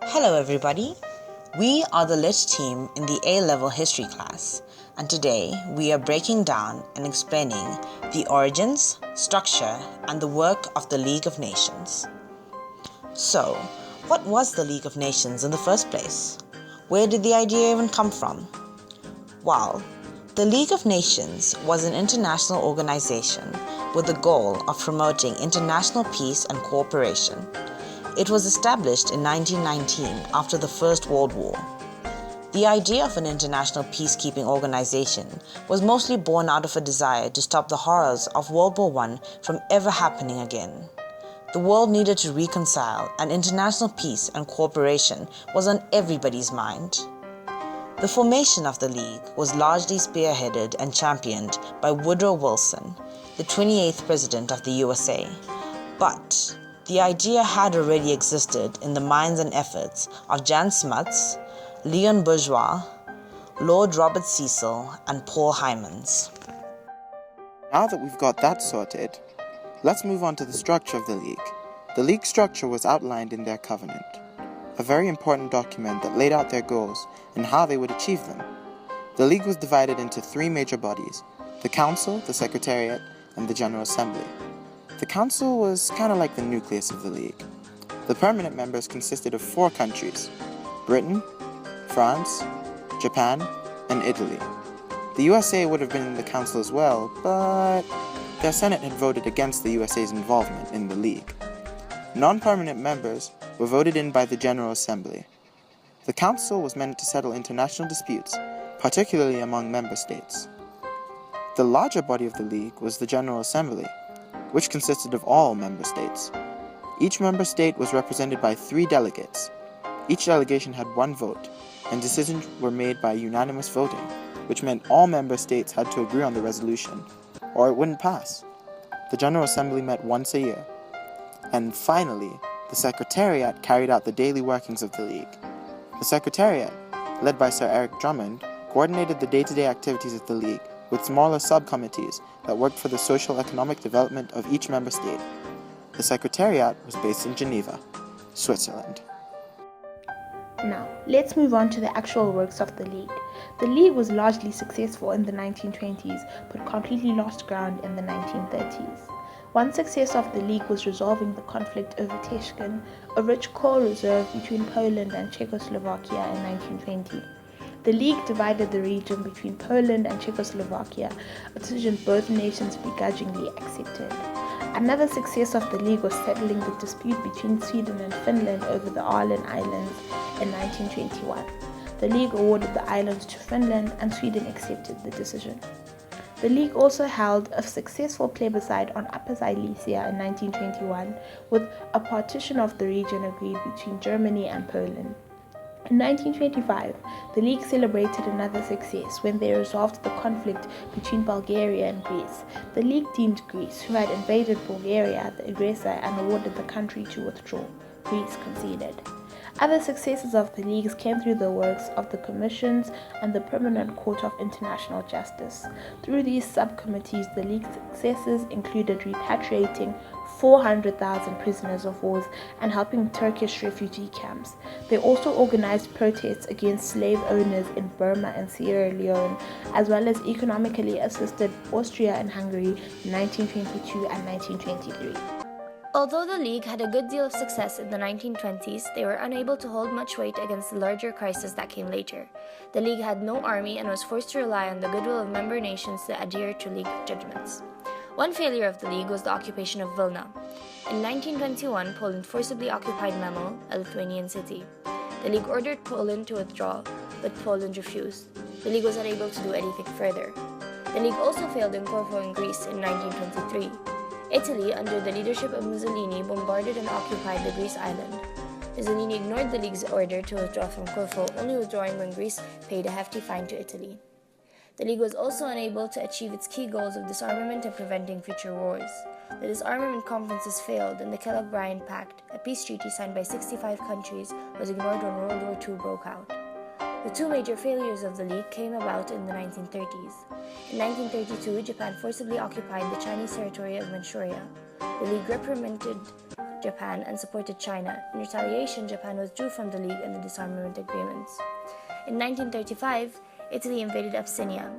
Hello everybody, we are the Lit team in the A-level history class, and today we are breaking down and explaining the origins, structure and the work of the League of Nations. So, what was the League of Nations in the first place? Where did the idea even come from? Well, the League of Nations was an international organization with the goal of promoting international peace and cooperation. It was established in 1919 after the First World War. The idea of an international peacekeeping organization was mostly born out of a desire to stop the horrors of World War I from ever happening again. The world needed to reconcile, and international peace and cooperation was on everybody's mind. The formation of the League was largely spearheaded and championed by Woodrow Wilson, the 28th President of the USA. But the idea had already existed in the minds and efforts of Jan Smuts, Leon Bourgeois, Lord Robert Cecil, and Paul Hymans. Now that we've got that sorted, let's move on to the structure of the League. The League structure was outlined in their covenant, a very important document that laid out their goals and how they would achieve them. The League was divided into three major bodies: the Council, the Secretariat, and the General Assembly. The Council was kind of like the nucleus of the League. The permanent members consisted of 4 countries: Britain, France, Japan, and Italy. The USA would have been in the Council as well, but their Senate had voted against the USA's involvement in the League. Non-permanent members were voted in by the General Assembly. The Council was meant to settle international disputes, particularly among member states. The larger body of the League was the General Assembly, which consisted of all member states. Each member state was represented by 3 delegates. Each delegation had 1 vote, and decisions were made by unanimous voting, which meant all member states had to agree on the resolution, or it wouldn't pass. The General Assembly met once a year. And finally, the Secretariat carried out the daily workings of the League. The Secretariat, led by Sir Eric Drummond, coordinated the day-to-day activities of the League with smaller subcommittees that worked for the social-economic development of each member state. The Secretariat was based in Geneva, Switzerland. Now, let's move on to the actual works of the League. The League was largely successful in the 1920s, but completely lost ground in the 1930s. One success of the League was resolving the conflict over Teshkin, a rich coal reserve between Poland and Czechoslovakia in 1920. The League divided the region between Poland and Czechoslovakia, a decision both nations begrudgingly accepted. Another success of the League was settling the dispute between Sweden and Finland over the Åland Islands in 1921. The League awarded the islands to Finland, and Sweden accepted the decision. The League also held a successful plebiscite on Upper Silesia in 1921, with a partition of the region agreed between Germany and Poland. In 1925, the League celebrated another success when they resolved the conflict between Bulgaria and Greece. The League deemed Greece, who had invaded Bulgaria, the aggressor and awarded the country to withdraw. Greece conceded. Other successes of the Leagues came through the works of the Commissions and the Permanent Court of International Justice. Through these subcommittees, the League's successes included repatriating 400,000 prisoners of war and helping Turkish refugee camps. They also organized protests against slave owners in Burma and Sierra Leone, as well as economically assisted Austria and Hungary in 1922 and 1923. Although the League had a good deal of success in the 1920s, they were unable to hold much weight against the larger crisis that came later. The League had no army and was forced to rely on the goodwill of member nations to adhere to League judgments. One failure of the League was the occupation of Vilna. In 1921, Poland forcibly occupied Memel, a Lithuanian city. The League ordered Poland to withdraw, but Poland refused. The League was unable to do anything further. The League also failed in Corfu in Greece in 1923. Italy, under the leadership of Mussolini, bombarded and occupied the Greece island. Mussolini ignored the League's order to withdraw from Corfu, only withdrawing when Greece paid a hefty fine to Italy. The League was also unable to achieve its key goals of disarmament and preventing future wars. The disarmament conferences failed, and the Kellogg-Briand Pact, a peace treaty signed by 65 countries, was ignored when World War II broke out. The 2 major failures of the League came about in the 1930s. In 1932, Japan forcibly occupied the Chinese territory of Manchuria. The League reprimanded Japan and supported China. In retaliation, Japan withdrew from the League and the disarmament agreements. In 1935, Italy invaded Abyssinia,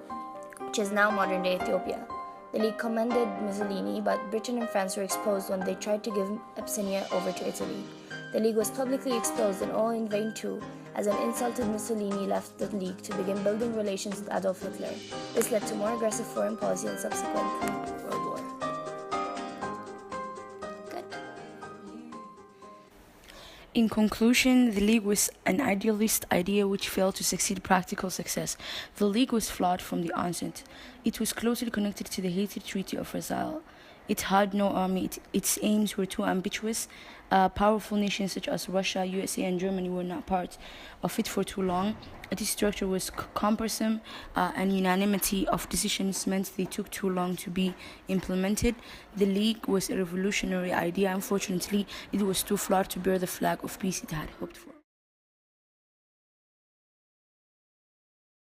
which is now modern-day Ethiopia. The League commended Mussolini, but Britain and France were exposed when they tried to give Abyssinia over to Italy. The League was publicly exposed, and all in vain too, as an insulted Mussolini left the League to begin building relations with Adolf Hitler. This led to more aggressive foreign policy and subsequently World War. Good. In conclusion, the League was an idealist idea which failed to succeed practical success. The League was flawed from the onset. It was closely connected to the hated Treaty of Versailles. It had no army. Its aims were too ambitious. Powerful nations such as Russia, USA, and Germany were not part of it for too long. Its structure was cumbersome, and unanimity of decisions meant they took too long to be implemented. The League was a revolutionary idea. Unfortunately, it was too flawed to bear the flag of peace it had hoped for.